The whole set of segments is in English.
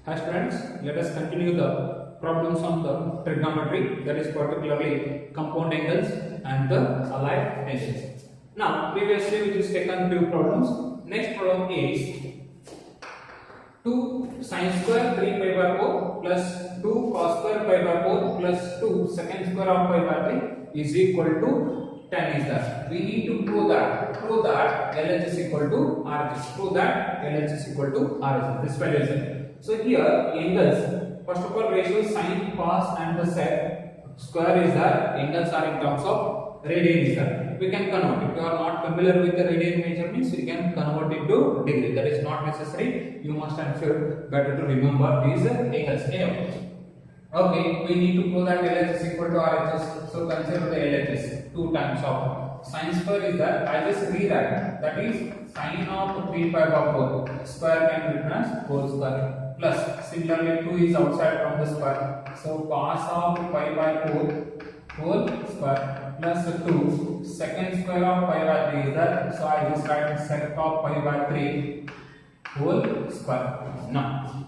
Hi students, let us continue the problems on the trigonometry, that is particularly compound angles and the allied angles. Now previously we just taken few problems. Next problem is 2 sin square 3 pi by 4 plus 2 cos square pi by 4 plus 2 secant square of pi by 3 is equal to 10 is that. We need to prove that LHS is equal to RHS. Prove that LHS is equal to RHS. This value is it. So here angles, first of all ratio sin, cos and the sec square is that, angles are in terms of radian is that. We can convert. If you are not familiar with the radian measurements, you can convert it to degree. That is not necessary. You must ensure better to remember these angles. Okay, we need to prove that LHS is equal to RHS. So consider the LHS 2 times of sin square is that, I just rewrite, that is sin of 3 pi by 4 square can be written as whole square plus similarly 2 is outside from the square, so cos of pi by 4 whole square plus 2 secant square of pi by 3 is that, so I just write sec of pi by 3 whole square. Now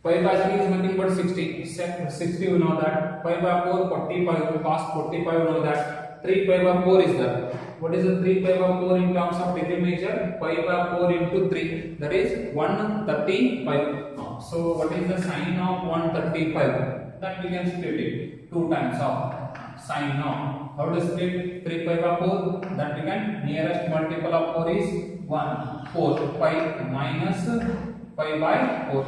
pi by 3 is nothing but 60, sec 60 we know that, pi by 4 45, cos 45 we know that, 3 pi by 4 is that. What is the 3 pi by 4 in terms of degree measure? Pi by 4 into 3, that is 135. So what is the sine of 135? That we can split it 2 times of sine of. How to split 3 pi by 4? That we can, nearest multiple of 4 is 1, 4, pi minus pi by 4,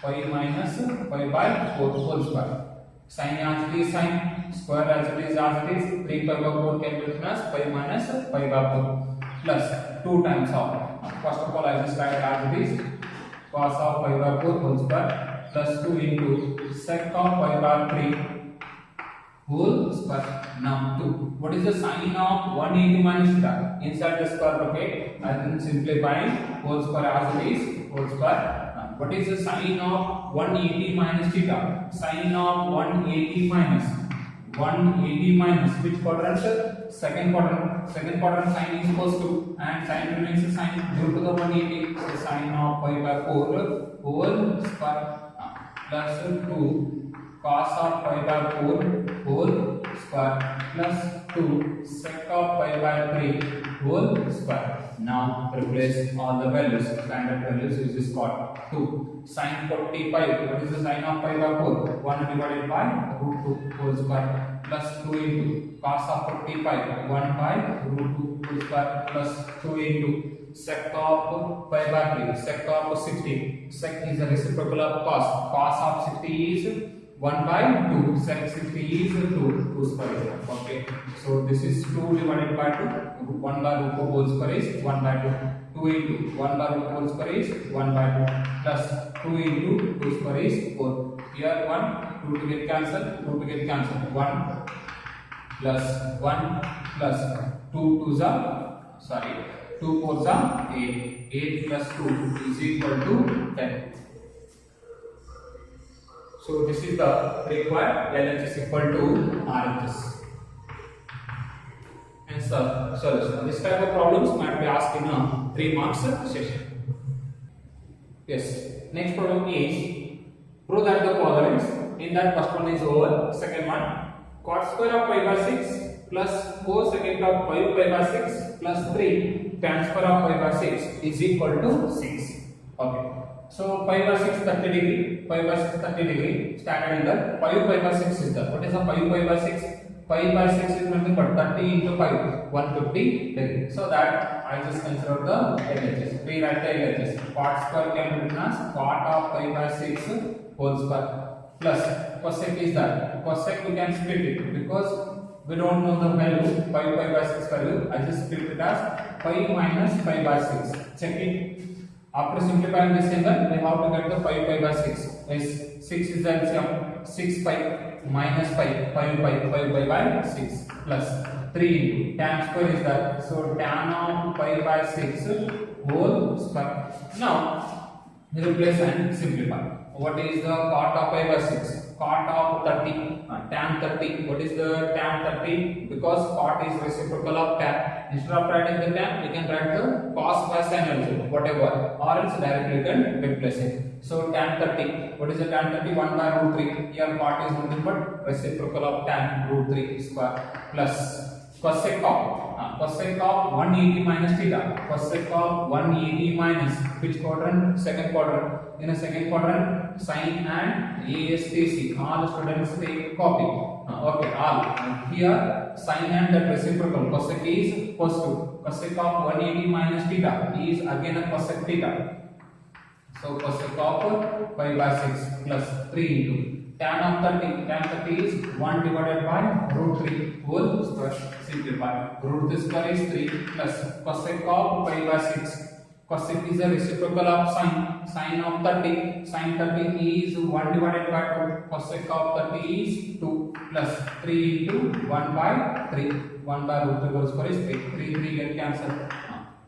pi minus pi by 4 whole square. Sine as it is sine, square as it is as it is, 3 pi by 4 can be written as pi minus pi by 4 plus 2 times of, first of all I just write as it is, cos of pi by 4 whole square plus 2 into sec of pi by 3 whole square. Now 2. What is the sine of 180 minus theta? Inside the square bracket, I can simplify whole square as it is, whole square. What is the sine of 180 minus theta? Sine of 180 minus which quadrant? Second quadrant. Second quadrant sine is positive and sine remains the sine due to the 180. So sine of pi by 4 whole square plus 2 cos of pi by 4 whole square plus 2 sec of pi by 3 whole square. Now replace all the values. Standard values is this called 2 sin 45. What is the sine of pi by 4? 1 divided by root 2 whole square plus 2 into cos of 45 1 by root 2 whole square plus 2 into sec of pi by 3, sec of 60. Sec is the reciprocal of cos. Cos of 60 is 1 by 2, sec 60 is 2 square. Okay, so this is 2 divided by 2, 1 by root 2 whole square is 1 by 2, 2 into 1 by root 2 whole square is 1 by 2 plus 2 into 2 square is 4. Here 1, 2 to get cancelled, 2 to get cancelled, 1 plus 1 plus 2 2s are, sorry, 2 4s are 8, 8 plus 2 is equal to 10. So this is the required LHS equal to RHS. Hence the solution. This type of problems might be asked in a 3 marks session. Yes. Next problem is prove that the following. In that first one is over. Second one, cot square of pi by 6 plus cosecant of pi by 6 plus 3 tan square of pi by 6 is equal to 6. Okay. So pi by 6 30 degree, pi by 6 30 degree, standard angle, pi by 6 is that. What is the pi by 6? Pi by 6 is nothing but 30 into pi, 150 degree. So that I just consider the LHS. Rewrite the LHS. Cot square can be written as cot of pi by 6 whole square plus cosec is that. Cosec we can split it because we don't know the value pi by 6 value. I just split it as pi minus pi by 6. Check it. After simplifying this angle, we have to get the pi by 6. Is 6 is the LCM. 6 pi minus pi by 6 plus 3 into tan square is that. So tan of pi by 6 whole square. Now replace and simplify. What is the cot of pi by 6? cot of 30, tan 30. What is the tan 30? Because cot is reciprocal of tan. Instead of writing the tan, we can write the cos by sin also, whatever, or else directly you can replace it. So tan 30. What is the tan 30? 1 by root 3. Here cot is nothing but reciprocal of tan root 3 square plus cosec of 180 minus theta. Cosec of 180 minus which quadrant? Second quadrant. In a second quadrant, sin and ASTC. All students take copy. Okay, all. And here sin and that reciprocal. Cosec is positive. Cosec of 180 minus theta is again a cosec theta. So cosec of 5 by 6 plus 3 into tan of 30. Tan 30 is 1 divided by root 3 whole square. Simplify. Root square is 3 plus cosec of 5 by 6. Cosec is a reciprocal of sin. Sin of 30. Sin 30 is 1 divided by 2. Cosec of 30 is 2 plus 3 into 1 by 3. 1 by root 3 whole square is 3. 3 get cancelled.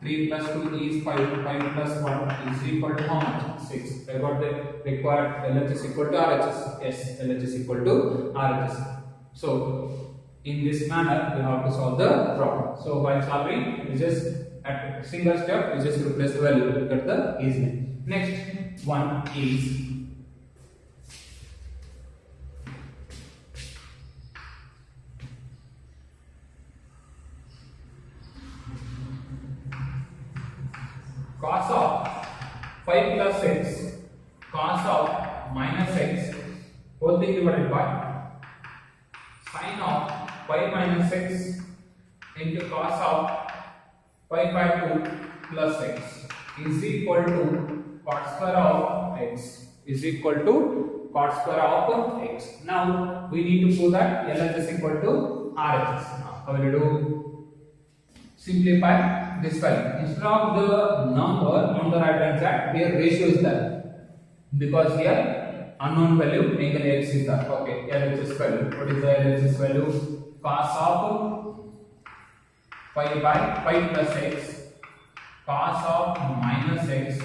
3 plus 2 is 5. 5 plus 1 is equal to how much? 6. I got the required LHS equal to RHS. Yes, LHS equal to RHS. So, in this manner, we have to solve the problem. So, while solving, we just at single step, we just replace the value. Look at the easily. Next one is cos of 5 plus x, cos of minus x, whole thing divided by sin of 5 minus x into cos of 5 by 2 plus x is equal to cot square of x is equal to cot square of x. Now we need to prove that LHS equal to RHS. How will you do? Simplify this value. Instead of the number on the right hand side, here ratio is there. Because here unknown value angle x is there. Okay, LHS value. What is the LHS value? Cos of 5 by 5 plus x, cos of minus x,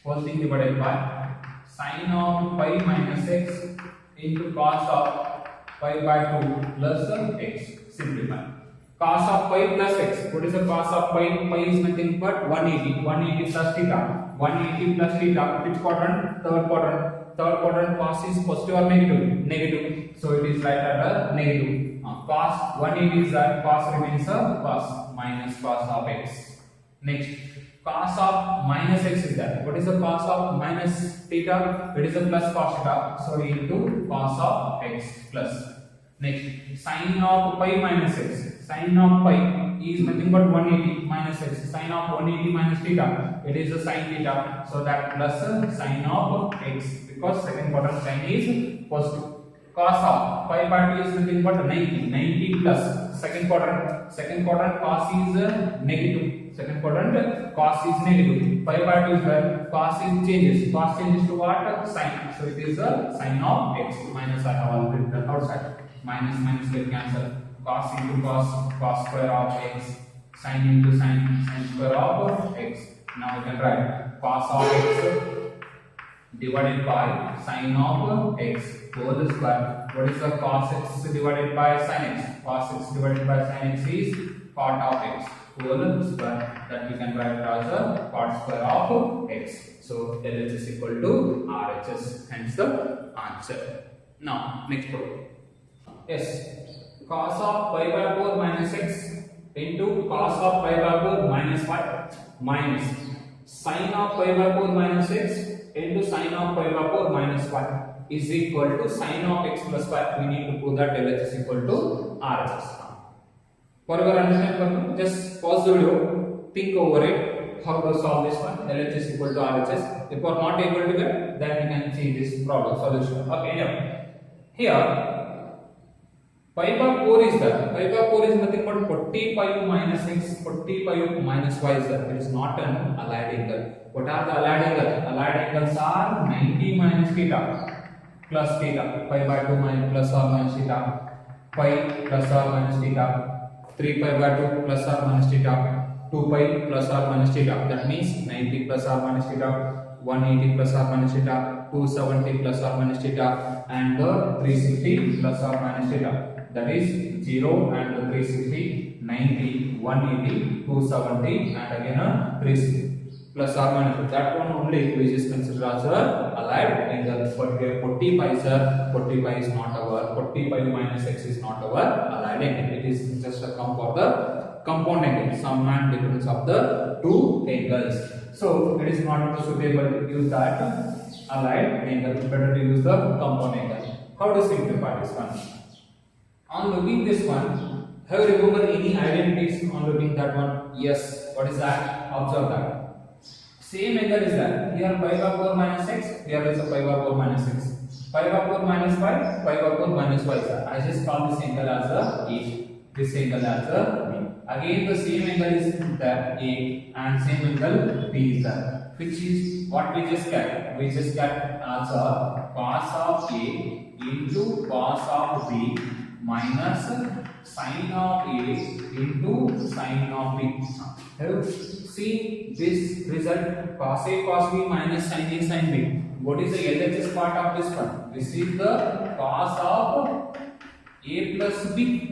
whole thing divided by sin of 5 minus x into cos of 5 by 2 plus x. Simplify. Cos of 5 plus x. What is the cos of 5? Pi is nothing but 180. 180 plus theta. 180 plus theta. Which quadrant? Third quadrant. Third quadrant cos is positive or negative? Negative. So it is right at a negative. Cos 180 is that cos remains a cos minus cos of x. Next, cos of minus x is that. What is the cos of minus theta? It is a plus cos theta. So into cos of x plus. Next, sin of pi minus x. Sin of pi is nothing but 180 minus x. Sin of 180 minus theta. It is a sin theta. So that plus sin of x because second quadrant sin is positive. Cos of 5 by 2 is nothing but 90. 90 plus second quadrant cos is negative. Second quadrant cos is negative. 5 by 2 is where cos is changes. Cos changes to what? Sin. So it is a sin of x minus I have already written outside. Minus get cancelled. Cos into cos square of x. Sin into sin square of x. Now we can write cos of x divided by sin of x whole square. What is the cos x divided by sin x? Cos x divided by sin x is cot of x whole square. That we can write as a cot square of x. So LHS is equal to RHS. Hence the answer. Now next problem. Yes. Cos of pi by 4 minus x into cos of pi by 4 minus 5 minus sin of pi by 4 minus x into sin of pi by 4 minus 5 is equal to sin of x plus 5. We need to prove that LHS is equal to RHS. For your understanding, just pause the video, think over it, how to solve this one. LHS equal to RHS. If you are not able to get, then you can see this problem solution. Okay, now here pi by 4 is that. Pi by 4 is nothing but 40 pi minus x, 40 pi minus y is that. It is not an allied angle. What are the allied angles? Allied angles are 90 minus theta plus theta, pi by 2 minus plus or minus theta, pi plus or minus theta, 3 pi by 2 plus or minus theta, 2 pi plus or minus theta. That means 90 plus or minus theta, 180 plus or minus theta, 270 plus or minus theta, and the 360 plus or minus theta. That is 0 and 360, 90, 180, 270, and again 360 plus or minus. That one only we just consider as a allied angle. But here 45 is not our 45 minus x is not our allied angle. It is just a come for the compound angle, sum and difference of the two angles. So it is not suitable to use that allied angle. Better to use the compound angle. How to simplify this one? On looking this one, have you remember any identities on looking that one? Yes. What is that? Observe that. Same angle is that here pi by 4 minus x, here is a pi by 4 minus x. Pi by 4 minus 5, pi by 4 minus 5. I just call this angle as a A. This angle as a B. Again the same angle is that A and same angle B is that. Which is what we just get. We just get as a cos of A into cos of B minus sin of A into sin of B. Have see this result cos A cos B minus sin A sin B. What is the LHS part of this one? This is the cos of A plus B.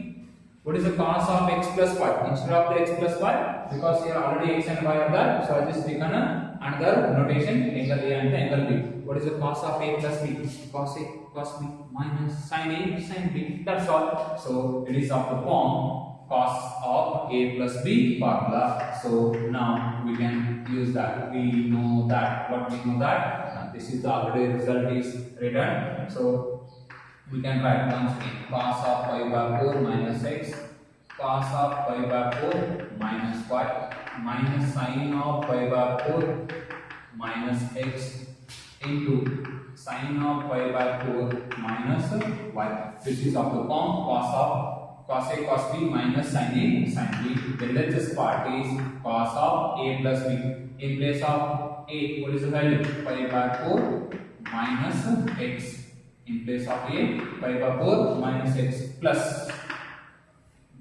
What is the cos of x plus y? Instead of the x plus y, because here already x and y are there, so I just taken another notation, angle A and the angle B. What is the cos of A plus B? Cos A cos B minus sin A sin B. That's all. So it is of the form cos of A plus B formula. So now we can use that. We know that. What we know that? This is the already result is written. So we can write once again cos of pi by 4 minus x, cos of pi by 4 minus y, minus sin of pi by 4 minus x into sin of pi by 4 minus y. This is of the form cos A cos B minus sin A sin B. The LHS part is cos of A plus B. In place of A, what is the value? Pi by 4 minus x. In place of A, pi by 4 minus x plus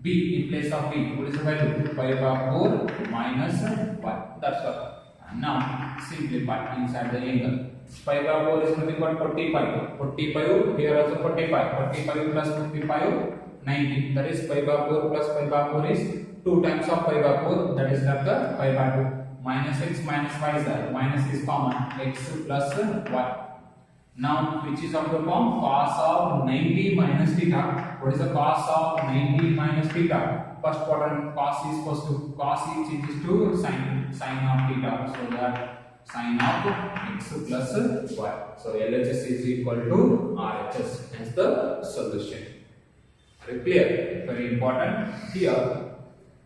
B. In place of B, what is the value? Pi by 4 minus y. That's all. And now simplify inside the angle. Pi by 4 is nothing but 45. 45 here also 45. 45 plus 55, 90. That is pi by 4 plus pi by 4 is 2 times of pi by 4. That is left the pi by 2. Minus x minus y is there. Minus is common. X plus y. Now, which is of the form cos of 90 minus theta. What is the cos of 90 minus theta? First quadrant cos is equals to cos is changes to sin of theta. So that sin of x plus y. So LHS is equal to RHS. Hence the solution. Very clear. Very important. Here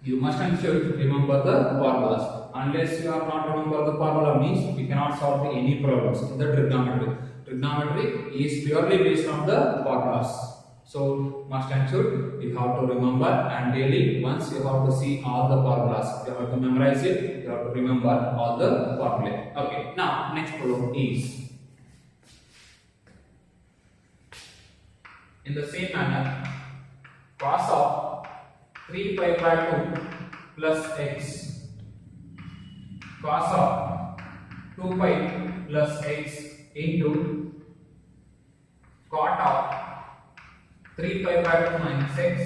you must and should remember the formulas. Unless you are not remember the formula means we cannot solve any problems in the trigonometry. Trigonometry is purely based on the formulas. So must and should you have to remember, and daily once you have to see all the formulas. You have to memorize it. You have to remember all the formulae. Okay. Now next problem is in the same manner cos of 3 pi by 2 plus x, cos of 2 pi plus x into cot of 3 pi by 2 minus x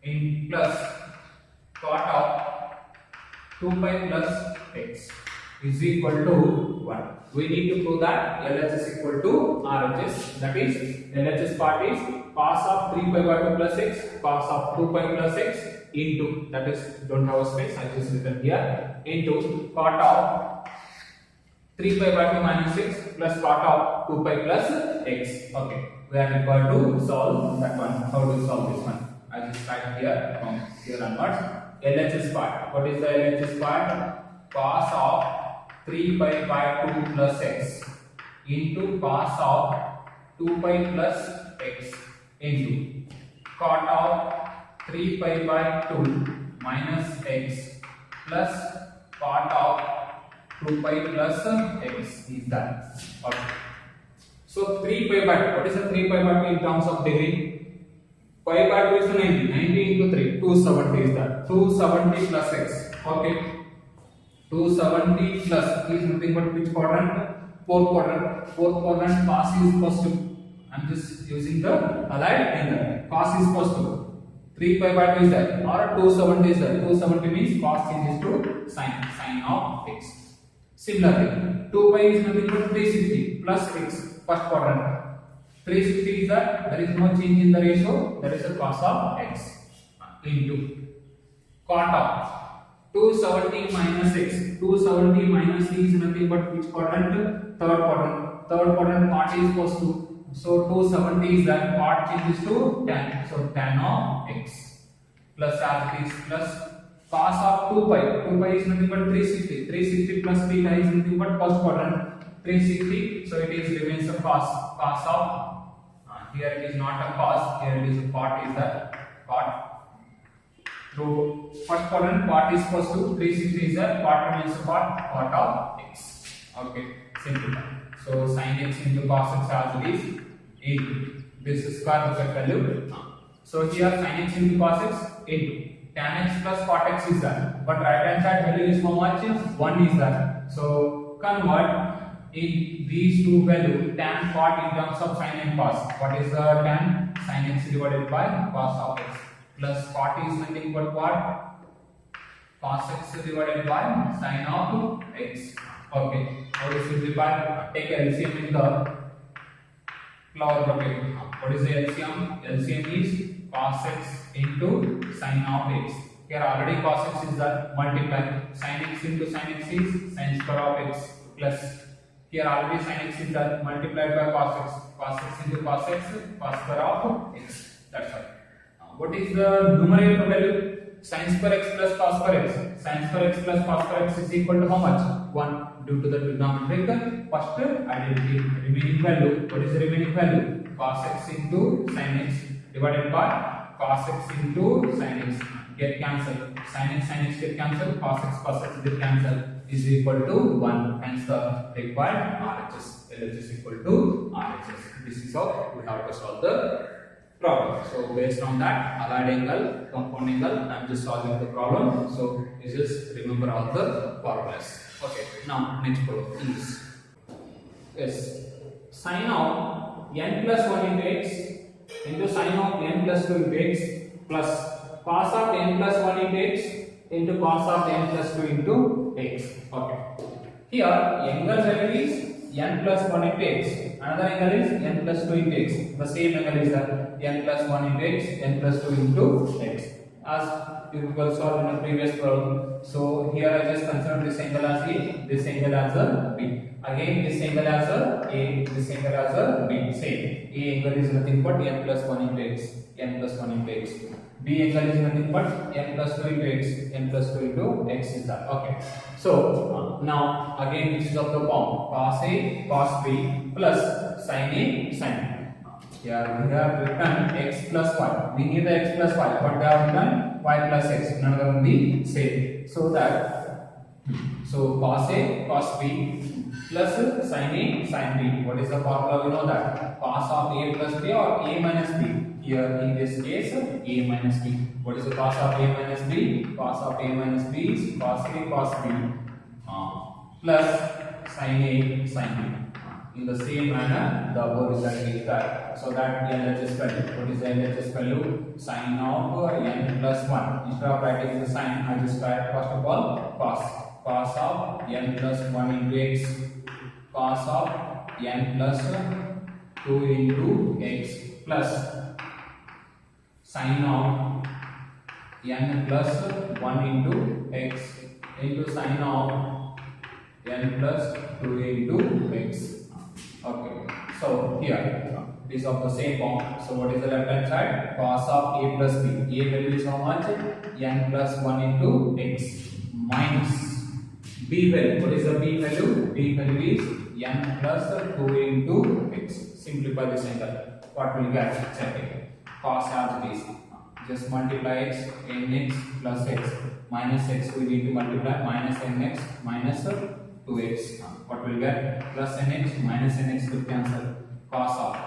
in plus cot of 2 pi plus x is equal to 1. We need to prove that LHS is equal to RHS. That is LHS part is cos of 3 pi by 2 plus x, cos of 2 pi plus x into, that is don't have a space, I just written here, into cot of 3 pi by 2 minus 6 plus cot of 2 pi plus x. Okay, we are required to solve that one. How to solve this one? I just write here from here onwards. LHS part. What is the LHS part? Cos of 3 pi by 2 plus x into cos of 2 pi plus x into cot of 3 pi by 2 minus x plus cot of 2 pi plus x is that. Okay. So 3 pi by 2. What is the 3 pi by 2 in terms of degree? Pi by 2 is 90. 90 into 3. 270 is that. 270 plus x. Okay. 270 plus is nothing but which quadrant? Fourth quadrant. Fourth quadrant cos is positive. I'm just using the allied angle. Cos is positive. 3 pi by 2 is there, or 270 is there. 270 means cos changes to sin of x. Similarly, 2 pi is nothing but 360 plus x. First quadrant. 360 is that there is no change in the ratio. There is a cos of x into cot of 270 minus x. 270 minus c is nothing but which quadrant? Third quadrant. Third quadrant cot is positive. So 270 is that cot changes to tan. So tan of x plus as it is plus cos of 2 pi. 2 pi is nothing but 360. 360 plus theta is nothing but first quadrant. 360. So it is remains a cos. Cos of here it is not a cos. Here it is a cot. Is that cot? So first quadrant cot is positive. 360 is a cot remains a cot of x. Okay, simple. So sin x into cos x as it is 8. This is square bracket value. So here sin x into cos x into tan x plus cot x is that. But right hand side value is how much? 1 is that. So convert in these two value tan cot in terms of sin and cos. What is the tan? Sin x divided by cos of x plus cot is nothing but what? Cos x divided by sin of x. Okay. How to simplify? Take LCM in the flower bracket. What is the LCM? LCM is cos x into sin of x. Here already cos x is the multiply. Sin x into sin x is sin square of x plus. Here already sin x is the multiplied by cos x. Cos x into cos x, cos square of x. That's all. What is the numerator value? Sin square x plus cos square x. Sin square x plus cos square x is equal to how much? 1. Due to the trigonometric first identity. Remaining value. What is the remaining value? Cos x into sin x divided by cos x into sin x. Get cancelled. Sin x get cancelled. Cos x get cancelled. Is equal to 1. Hence the required RHS. LHS equal to RHS. This is how we have to solve the problem. So based on that, allied angle, compound angle, I am just solving the problem. So you just remember all the formulas. Okay. Now next problem is sin of n plus 1 into x into sin of n plus 2 into x plus cos of n plus 1 into x into cos of n plus 2 into x. Okay. Here angle value is n plus 1 into x. Another angle is n plus 2 into x. The same angle is that n plus 1 into x, n plus 2 into x. As you will solve in the previous problem. So here I just consider this angle as A, this angle as a B. Again this angle as a this angle as a B. Same. A angle is nothing but n plus 1 into x, n plus 1 into x. B angle is nothing but n plus 2 into x, n plus 2 into x is that. Okay. So now again this is of the form cos A, cos B plus sin A, sin B. Here we have written x plus y. We need the x plus y, but they have written y plus x. None of them be same. So cos A, cos B plus sin A, sin B. What is the formula? We know that cos of A plus B or A minus B. Here in this case A minus B. What is the cos of A minus B? Cos of A minus B is cos A cos B plus sin A sin B. In the same manner the above result is that. So that LHS value. What is the LHS value? Sin of n plus 1. Instead of writing the sign, I just write first of all cos of n plus 1 into x, cos of n plus 2 into x plus sin of n plus 1 into x into sin of n plus 2 into x. Okay. So here it is of the same form. So what is the left hand side? Cos of A plus B. A value is how much? N plus 1 into x minus B value. What is the B value? B value is n plus 2 into x. Simplify this angle. What will get? Check it. Cos as it is. Just multiply x, nx plus x minus x. We need to multiply minus nx minus 2x. What will get? Plus nx minus nx will cancel. Cos of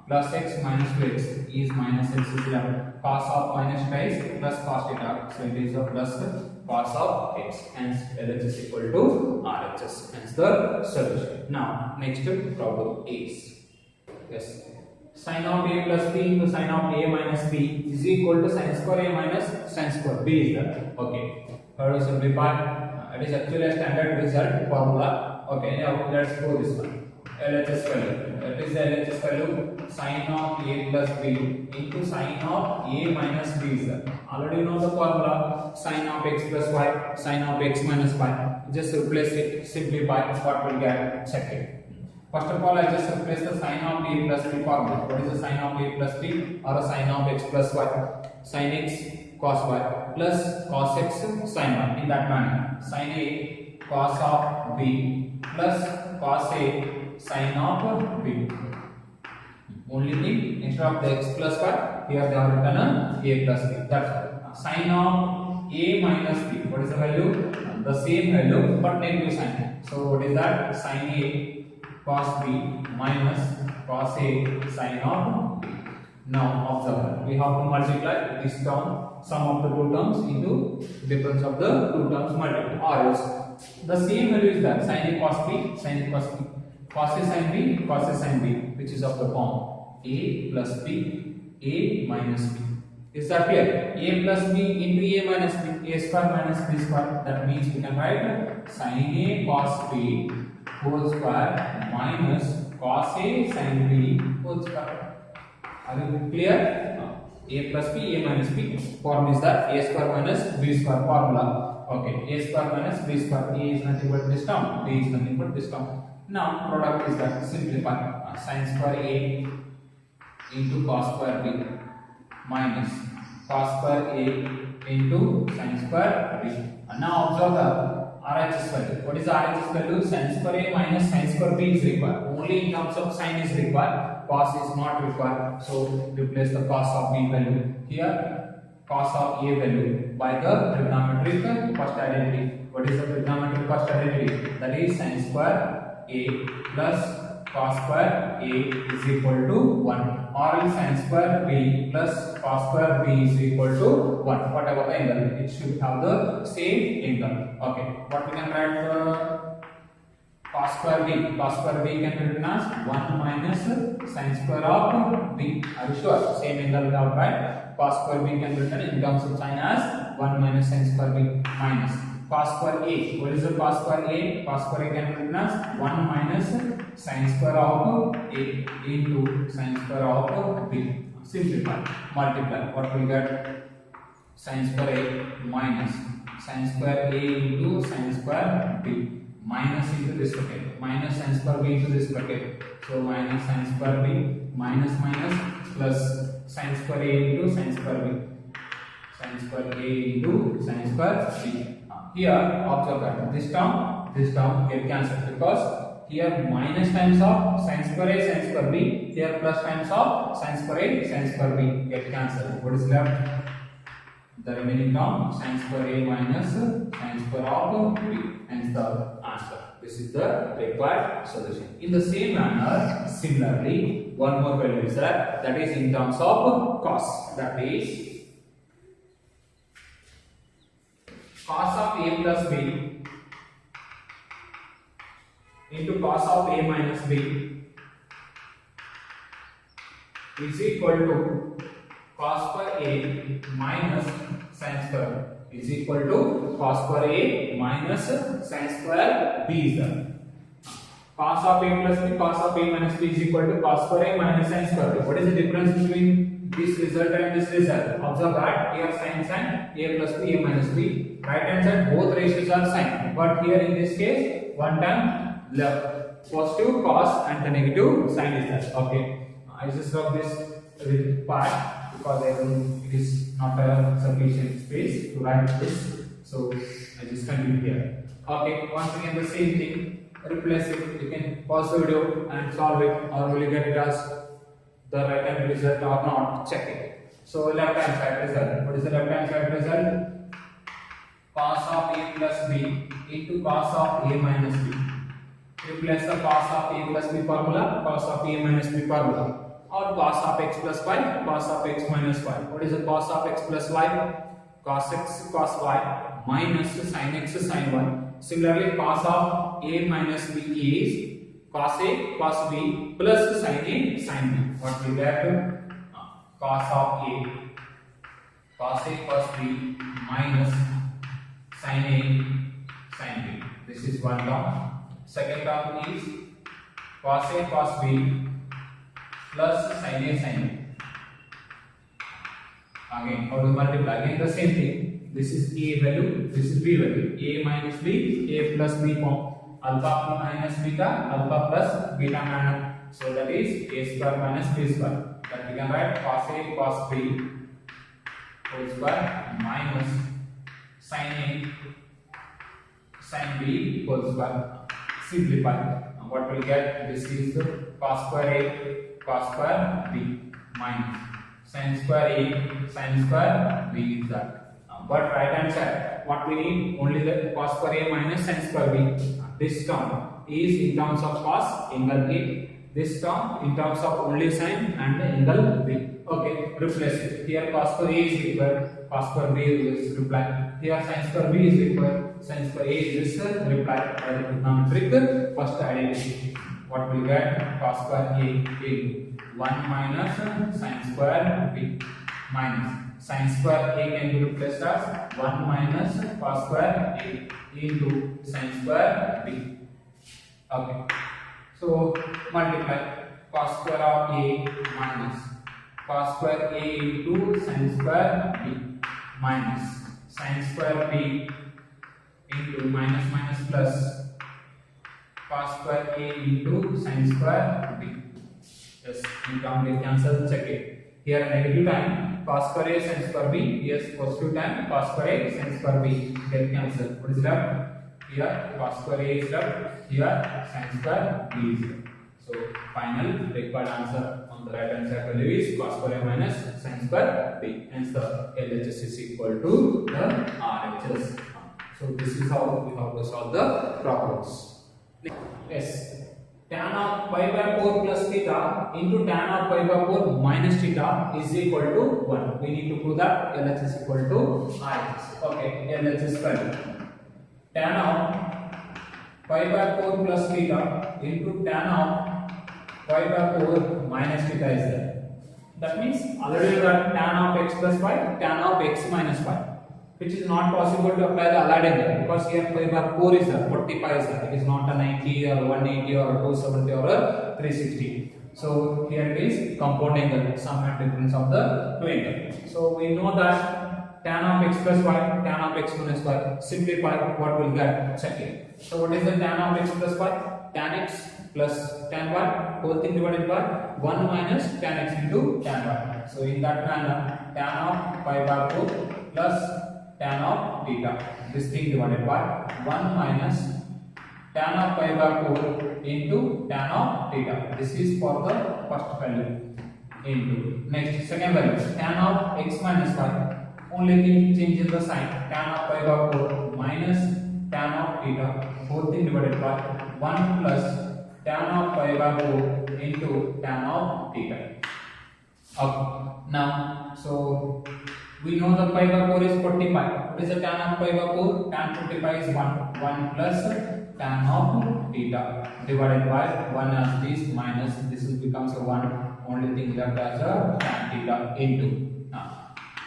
plus x minus 2x is minus x is left. Cos of minus theta is plus cos theta. So it is a plus cos of x. Hence LHS is equal to RHS. Hence the solution. Now next problem is, yes, sin of a plus b into sin of a minus b is equal to sin square a minus sin square b is that. Okay, how to simplify? It is actually a standard result formula. Okay, now let's go this one. LHS value. That is the LHS value, sin of a plus b into sin of a minus b is that. Already you know the formula, sin of x plus y, sin of x minus y. Just replace it, simplify, what will get, check it. First of all, I just replace the sin of a plus b formula. What is the sin of a plus b or a sin of x plus y? Sin x cos y plus cos x sin y, in that manner. Sin a cos of b plus cos a sin of b. Only thing, instead of the x plus y, here they have written a plus b. That's all. Sin of a minus b. What is the value? The same value but negative sign. So what is that? Sin a cos b minus cos a sin of b. Now observe, we have to multiply this term, sum of the two terms into difference of the two terms multiplied, or else the same value is that sin a cos b, sin a cos b, cos a sin b, cos a sin b, which is of the form a plus b, a minus b. Is that clear? A plus b into a minus b, a square minus b square. That means we can write sin a cos b whole square minus cos a sin b whole square. Are you clear? A plus b, a minus b. Form is that a square minus b square formula. Okay, a square minus b square. A is nothing but this term, b is nothing but this term. Now product is that, simplify. Sin square a into cos square b minus cos square a into sin square b. And now observe the RHS value. What is the RHS value? Sin square a minus sin square b is required. Only in terms of sin is required. Cos is not required. So replace the cos of b value here, cos of a value by the trigonometric first identity. What is the trigonometric first identity? That is sin square a plus cos square a is equal to 1, or else sin square b plus cos square b is equal to 1. Whatever the angle, it should have the same angle. Okay, what we can write for cos square b? Cos square b can be written as 1 minus sin square of b. Are you sure? Same angle we have, right? Cos square b can be written in terms of sin as 1 minus sin square b minus cos square a. What is the cos square a? Cos square a can be written as 1 minus sin square of a into sin square of b. Simplify, multiply. What will get? Sin square a minus sin square a into sin square b. Minus into this bracket, minus sin square b into this bracket. So minus sin square b minus minus plus sin square a into sin square b. Sin square a into sin square b. Here observe that this term get cancelled, because here minus times of sin square a sin square b, here plus times of sin square a sin square b get cancelled. What is left? The remaining term sin square a minus sin square of b. Hence the answer. This is the required solution. In the same manner, similarly, one more value is there, that is in terms of cos. That is cos of a plus b into cos of a minus b is equal to cos square a minus sin square is equal to cos square a minus sin square b is there. Cos of a plus b, cos of a minus b is equal to cos square a minus sin square b. What is the difference between this result and this result? Observe that here sin a plus b, a minus b. Right hand side both ratios are sin, but here in this case one time left positive cos and the negative sin is there. Okay, I just rub this part because it is not a sufficient space to write this, so I just continue here. Okay, once again the same thing, replace it. You can pause the video and solve it, or will you get it as the right hand result or not? Check it. So left hand side result. What is the left hand side result? Cos of a plus b into cos of a minus b. Replace the cos of a plus b formula, cos of a minus b formula. Or cos of x plus y, cos of x minus y. What is the cos of x plus y? cos x cos y minus sin x sin y. Similarly, cos of a minus b is cos a cos b plus sin a sin b. What we get? Cos of a cos b minus sin a sin b. This is one term. Second term is cos a cos b plus sin a sin b. Again, how to multiply? Again the same thing. This is a value, this is b value. A minus b, a plus b form. Alpha minus beta, alpha plus beta minus. So that is a square minus b square. That we can write cos a cos b whole square minus sin a sin b whole square. Simplify. What we get? This is cos square a cos square b minus sin square a sin square b is that. But right hand side, what we need? Only the cos square a minus sin square b. This term is in terms of cos angle a. This term in terms of only sin and angle b. Okay, replace it. Here cos square a is equal, cos square b is replied. Here sin square b is equal, sin square a is replied by the trigonometric first identity. What we get? Cos square a into 1 minus sin square b minus sin square a can be replaced as 1 minus cos square a into sin square b. Okay, so multiply cos square of a minus cos square a into sin square b minus sin square b into minus minus plus cos square a into sin square b. Yes, you can cancel, check it. Here negative time cos square a sin square b. Yes, positive time cos square a sin square b. Get cancel. What is left? Here cos square a is left. Here sin square b is left. So final required answer on the right hand side value is cos square a minus sin square b. Hence the LHS is equal to the RHS. So this is how we have to solve the problems. Yes. Tan of pi by 4 plus theta into tan of pi by 4 minus theta is equal to 1. We need to prove that LHS is equal to RHS. Okay, LHS value. Tan of pi by 4 plus theta into tan of pi by 4 minus theta is there. That means already we got tan of x plus y, tan of x minus y, which is not possible to apply the allied angle because here pi by 4 is there, 45 is there. It is not a 90 or 180 or 270 or a 360. So here it is compound angle, sum and difference of the two angles. So we know that tan of x plus y, tan of x minus y. Simplify, what will get? Check it. So what is the tan of x plus y? Tan x plus tan y whole thing divided by 1 minus tan x into tan y. So in that manner, tan of pi by 4 plus tan of theta, this thing divided by 1 minus tan of pi by 4 into tan of theta. This is for the first value into next second value tan of x minus y. Only thing change in the sign, tan of pi by 4 minus tan of theta whole thing divided by 1 plus tan of pi by 4 into tan of theta. Okay, now so we know the pi by 4 is 45. What is the tan of pi by 4? Tan 45 is 1. 1 plus tan of theta divided by 1 as this minus this will becomes a 1. Only thing left as a tan theta into.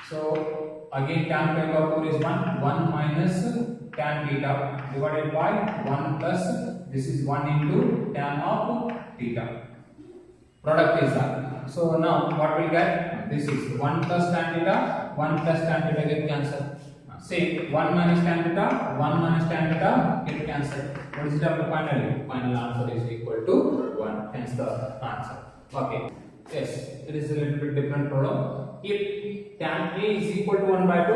So again tan pi by 4 is 1. 1 minus tan theta divided by 1 plus this is 1 into tan of theta. Product is that. So now what we get? This is 1 plus tan theta, 1 plus tan theta get cancelled. Say 1 minus tan theta, 1 minus tan theta get cancelled. What is the finally? Final answer is equal to 1. Hence the answer. Okay. Yes, it is a little bit different problem. If tan A is equal to 1 by 2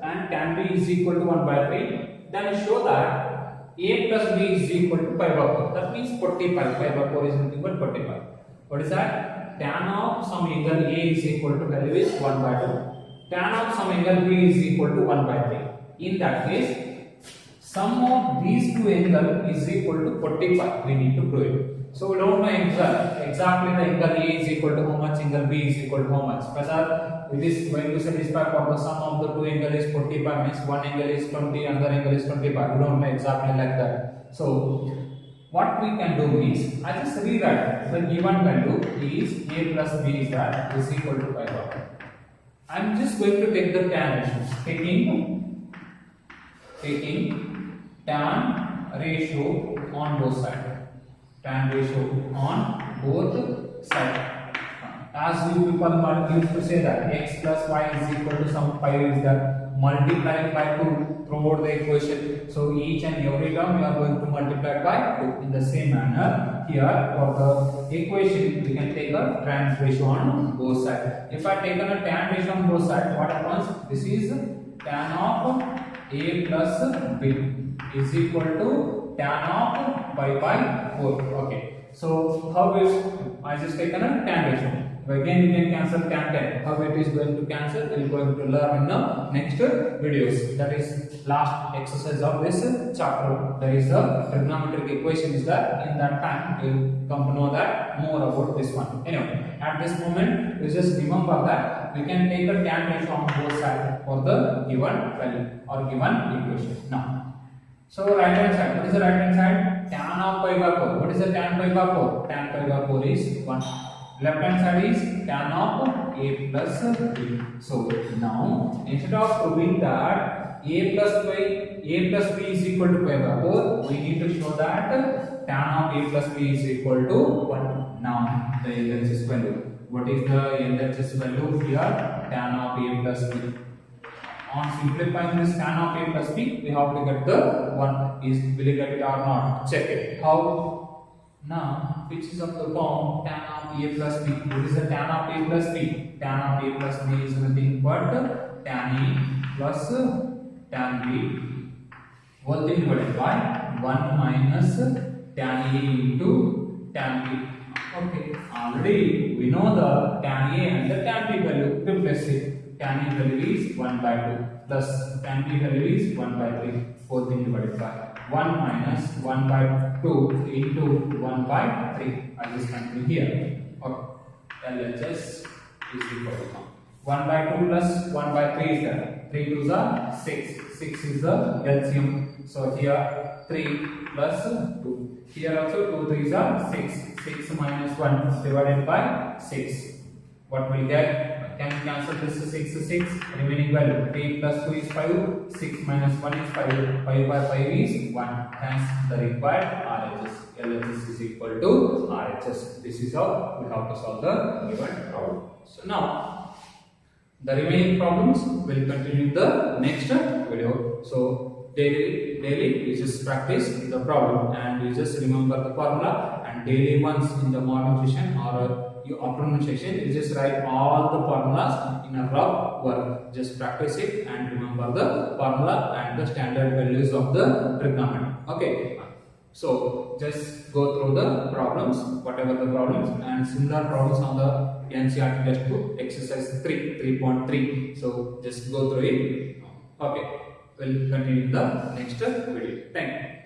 and tan B is equal to 1 by 3, then show that A plus B is equal to pi by 4. That means 45. Pi by 4 is nothing but 45. What is that? Tan of some angle A is equal to value is 1 by 2. Tan of some angle B is equal to 1 by 3. In that case, sum of these two angles is equal to 45. We need to prove it. So we don't know exactly the angle A is equal to how much, angle B is equal to how much. Whether it is going to satisfy for the sum of the two angle is 45 means one angle is 20, another angle is 25. We don't know exactly like that. So what we can do is, I just rewrite the given value is A plus B is that is equal to pi bar. I'm just going to take the tan ratios, taking tan ratio on both sides. Tan ratio on both sides. As you people used to say that x plus y is equal to some pi is that multiplying by 2 throughout the equation. So each and every term you are going to multiply by 2. In the same manner, here for the equation we can take a tan ratio on both sides. If I take a tan ratio on both sides, what happens? This is tan of A plus B is equal to tan of pi by 4. Okay. So how is I just taken a tan ratio. Again you can cancel tan. How it is going to cancel? We are going to learn in the next videos. That is last exercise of this chapter. There is a trigonometric equation is there. In that time you will come to know that more about this one. Anyway, at this moment you just remember that we can take a tan ratio on both sides for the given value or given equation. Now, so right hand side, what is the right hand side? Tan of pi by 4. What is the tan pi by 4? Tan pi by 4 is 1. Left hand side is tan of A plus B. So now instead of proving that A plus B is equal to pi by 4, we need to show that tan of A plus B is equal to 1. Now the LHS value. What is the LHS value here? Tan of A plus B. On simplifying this tan of A plus B, we have to get the 1. Will you get it or not? Check it. How? Now, which is of the form tan of A plus B? What is the tan of A plus B? Tan of A plus B is nothing but tan A plus tan B whole thing divided by 1 minus tan A into tan B. Okay, already we know the tan A and the tan B value. Replace it. Tan A value is 1 by 2 plus tan B value is 1 by 3. Whole thing divided by 1 minus 1 by 2 into 1 by 3. I just continue here. Okay. LHS is equal to 1 by 2 plus 1 by 3 is there. 3 2s are 6. 6 is the LCM. So here 3 plus 2. Here also 2 3s are 6. 6 minus 1 divided by 6. What will get? Can you cancel this 6? Remaining value 3 plus 2 is 5. 6 minus 1 is 5. 5 by 5 is 1. Hence the required RHS. LHS is equal to RHS. This is how we have to solve the given problem. So now the remaining problems will continue in the next video. So daily you just practice the problem and you just remember the formula, and daily once in the morning session or your afternoon session you just write all the formulas in a rough work. Just practice it and remember the formula and the standard values of the trigonometry. Okay, so just go through the problems, whatever the problems, and similar problems on the NCERT textbook exercise 3.3. So just go through it. Okay, we'll continue in the next video. Thank you.